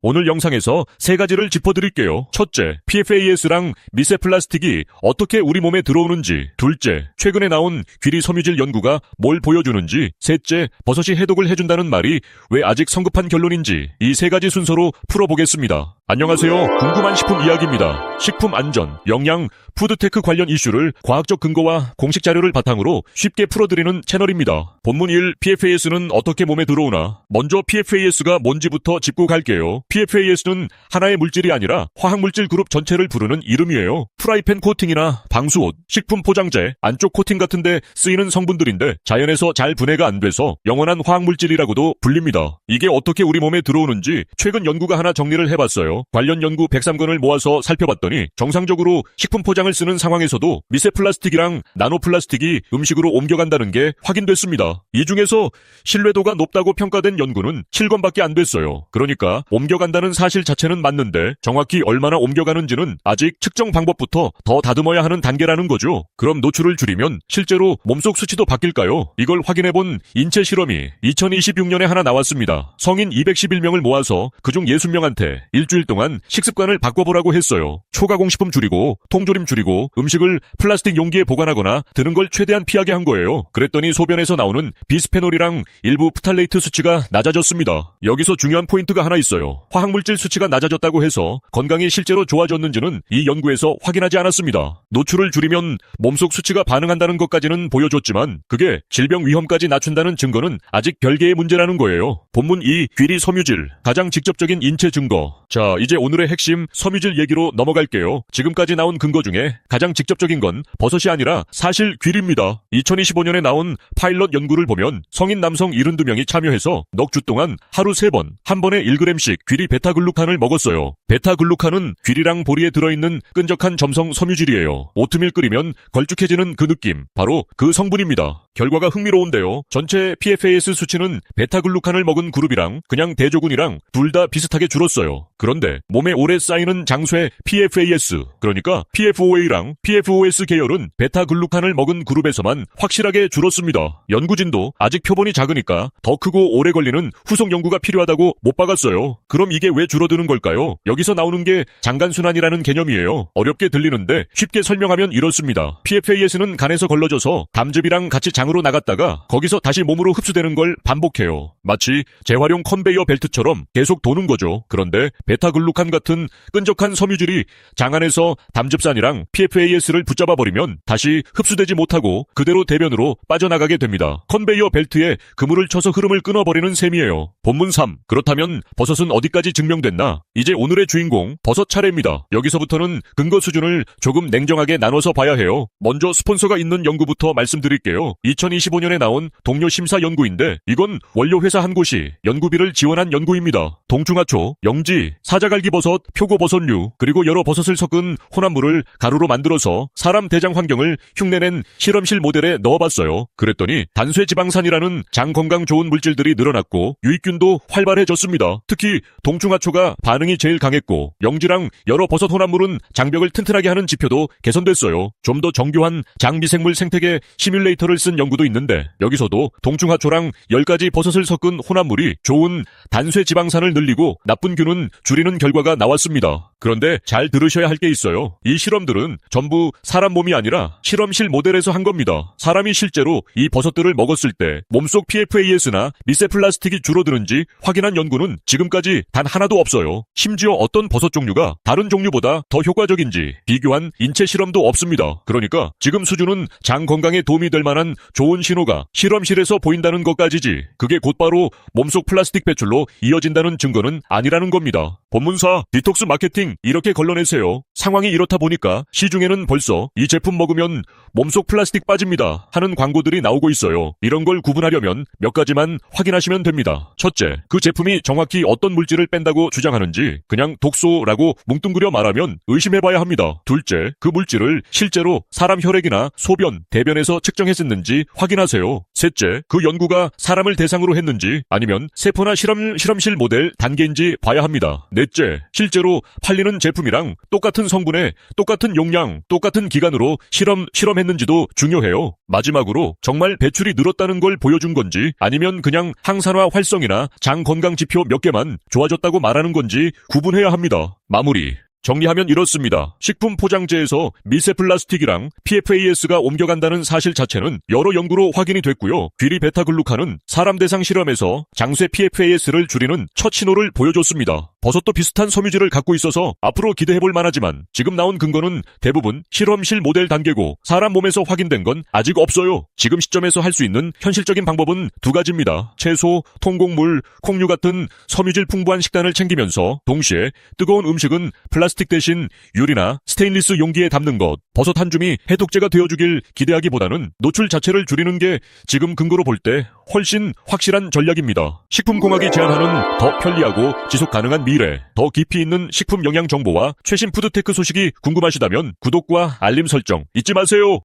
오늘 영상에서 세 가지를 짚어드릴게요. 첫째, PFAS랑 미세 플라스틱이 어떻게 우리 몸에 들어오는지. 둘째, 최근에 나온 귀리 섬유질 연구가 뭘 보여주는지. 셋째, 버섯이 해독을 해준다는 말이 왜 아직 성급한 결론인지. 이 세 가지 순서로 풀어보겠습니다. 안녕하세요. 궁금한 식품 이야기입니다. 식품 안전, 영양, 푸드테크 관련 이슈를 과학적 근거와 공식 자료를 바탕으로 쉽게 풀어드리는 채널입니다. 본문 1, PFAS는 어떻게 몸에 들어오나? 먼저 PFAS가 뭔지부터 짚고 갈게요. PFAS는 하나의 물질이 아니라 화학물질 그룹 전체를 부르는 이름이에요. 프라이팬 코팅이나 방수옷, 식품 포장재, 안쪽 코팅 같은 데 쓰이는 성분들인데 자연에서 잘 분해가 안 돼서 영원한 화학물질이라고도 불립니다. 이게 어떻게 우리 몸에 들어오는지 최근 연구가 하나 정리를 해봤어요. 관련 연구 103건을 모아서 살펴봤더니 정상적으로 식품 포장을 쓰는 상황에서도 미세 플라스틱이랑 나노 플라스틱이 음식으로 옮겨간다는 게 확인됐습니다. 이 중에서 신뢰도가 높다고 평가된 연구는 7건밖에 안 됐어요. 그러니까 옮겨간다는 사실 자체는 맞는데 정확히 얼마나 옮겨가는지는 아직 측정 방법부터 더 다듬어야 하는 단계라는 거죠. 그럼 노출을 줄이면 실제로 몸속 수치도 바뀔까요? 이걸 확인해본 인체 실험이 2026년에 하나 나왔습니다. 성인 211명을 모아서 그중 60명한테 일주일 동안 식습관을 바꿔보라고 했어요. 초가공식품 줄이고 통조림 줄이고 음식을 플라스틱 용기에 보관하거나 드는 걸 최대한 피하게 한 거예요. 그랬더니 소변에서 나오는 비스페놀이랑 일부 프탈레이트 수치가 낮아졌습니다. 여기서 중요한 포인트가 하나 있어요. 화학물질 수치가 낮아졌다고 해서 건강이 실제로 좋아졌는지는 이 연구에서 확인하지 않았습니다. 노출을 줄이면 몸속 수치가 반응한다는 것까지는 보여줬지만 그게 질병 위험까지 낮춘다는 증거는 아직 별개의 문제라는 거예요. 본문 2, 귀리 섬유질, 가장 직접적인 인체 증거. 자, 이제 오늘의 핵심 섬유질 얘기로 넘어갈게요. 지금까지 나온 근거 중에 가장 직접적인 건 버섯이 아니라 사실 귀리입니다. 2025년에 나온 파일럿 연구를 보면 성인 남성 72명이 참여해서 넉 주 동안 하루 3번, 한 번에 1g씩 귀리 베타글루칸을 먹었어요. 베타글루칸은 귀리랑 보리에 들어있는 끈적한 점성 섬유질이에요. 오트밀 끓이면 걸쭉해지는 그 느낌, 바로 그 성분입니다. 결과가 흥미로운데요. 전체 PFAS 수치는 베타글루칸을 먹은 그룹이랑 그냥 대조군이랑 둘 다 비슷하게 줄었어요. 그런데 몸에 오래 쌓이는 장쇠 PFAS, 그러니까 PFOA랑 PFOS 계열은 베타글루칸을 먹은 그룹에서만 확실하게 줄었습니다. 연구진도 아직 표본이 작으니까 더 크고 오래 걸리는 후속 연구가 필요하다고 못 박았어요. 그럼 이게 왜 줄어드는 걸까요? 여기서 나오는 게 장간순환이라는 개념이에요. 어렵게 들리는데 쉽게 설명하면 이렇습니다. PFAS는 간에서 걸러져서 담즙이랑 같이 장으로 나갔다가 거기서 다시 몸으로 흡수되는 걸 반복해요. 마치 재활용 컨베이어 벨트처럼 계속 도는 거죠. 그런데 베타글루칸 같은 끈적한 섬유질이 장 안에서 담즙산이랑 PFAS를 붙잡아버리면 다시 흡수되지 못하고 그대로 대변으로 빠져나가게 됩니다. 컨베이어 벨트에 그물을 쳐서 흐름을 끊어버리는 셈이에요. 본문 3. 그렇다면 버섯은 어디까지 증명됐나? 이제 오늘의 주인공 버섯 차례입니다. 여기서부터는 근거 수준을 조금 냉정하게 나눠서 봐야 해요. 먼저 스폰서가 있는 연구부터 말씀드릴게요. 2025년에 나온 동료 심사 연구인데 이건 원료 회사 한 곳이 연구비를 지원한 연구입니다. 동충하초, 영지, 사자갈기버섯, 표고버섯류, 그리고 여러 버섯을 섞은 혼합물을 가루로 만들어서 사람 대장 환경을 흉내낸 실험실 모델에 넣어봤어요. 그랬더니 단쇠지방산이라는 장 건강 좋은 물질들이 늘어났고 유익균도 활발해졌습니다. 특히 동충하초가 반응이 제일 강했고 영지랑 여러 버섯 혼합물은 장벽을 튼튼하게 하는 지표도 개선됐어요. 좀 더 정교한 장 미생물 생태계 시뮬레이터를 쓴 연구도 있는데 여기서도 동충하초랑 10가지 버섯을 섞은 혼합물이 좋은 단쇠지방산을 늘리고 나쁜 균은 줄이는 결과가 나왔습니다. 그런데 잘 들으셔야 할 게 있어요. 이 실험들은 전부 사람 몸이 아니라 실험실 모델에서 한 겁니다. 사람이 실제로 이 버섯들을 먹었을 때 몸속 PFAS나 미세 플라스틱이 줄어드는지 확인한 연구는 지금까지 단 하나도 없어요. 심지어 어떤 버섯 종류가 다른 종류보다 더 효과적인지 비교한 인체 실험도 없습니다. 그러니까 지금 수준은 장 건강에 도움이 될 만한 좋은 신호가 실험실에서 보인다는 것까지지 그게 곧바로 몸속 플라스틱 배출로 이어진다는 증거는 아니라는 겁니다. 본문사 디톡스 마케팅 이렇게 걸러내세요. 상황이 이렇다 보니까 시중에는 벌써 이 제품 먹으면 몸속 플라스틱 빠집니다 하는 광고들이 나오고 있어요. 이런 걸 구분하려면 몇 가지만 확인하시면 됩니다. 첫째, 그 제품이 정확히 어떤 물질을 뺀다고 주장하는지 그냥 독소라고 뭉뚱그려 말하면 의심해봐야 합니다. 둘째, 그 물질을 실제로 사람 혈액이나 소변, 대변에서 측정했었는지 확인하세요. 셋째, 그 연구가 사람을 대상으로 했는지 아니면 세포나 실험실 모델 단계인지 봐야 합니다. 넷째, 실제로 팔리는 제품이랑 똑같은 성분에 똑같은 용량, 똑같은 기간으로 실험했는지도 중요해요. 마지막으로 정말 배출이 늘었다는 걸 보여준 건지 아니면 그냥 항산화 활성이나 장 건강 지표 몇 개만 좋아졌다고 말하는 건지 구분해야 합니다. 마무리. 정리하면 이렇습니다. 식품 포장재에서 미세 플라스틱이랑 PFAS가 옮겨간다는 사실 자체는 여러 연구로 확인이 됐고요. 귀리 베타글루칸은 사람 대상 실험에서 장쇠 PFAS를 줄이는 첫 신호를 보여줬습니다. 버섯도 비슷한 섬유질을 갖고 있어서 앞으로 기대해볼 만하지만 지금 나온 근거는 대부분 실험실 모델 단계고 사람 몸에서 확인된 건 아직 없어요. 지금 시점에서 할 수 있는 현실적인 방법은 두 가지입니다. 채소, 통곡물, 콩류 같은 섬유질 풍부한 식단을 챙기면서 동시에 뜨거운 음식은 플라스틱 대신 유리나 스테인리스 용기에 담는 것, 버섯 한 줌이 해독제가 되어주길 기대하기보다는 노출 자체를 줄이는 게 지금 근거로 볼 때 훨씬 확실한 전략입니다. 식품공학이 제안하는 더 편리하고 지속 가능한 미래, 더 깊이 있는 식품 영양 정보와 최신 푸드테크 소식이 궁금하시다면 구독과 알림 설정 잊지 마세요.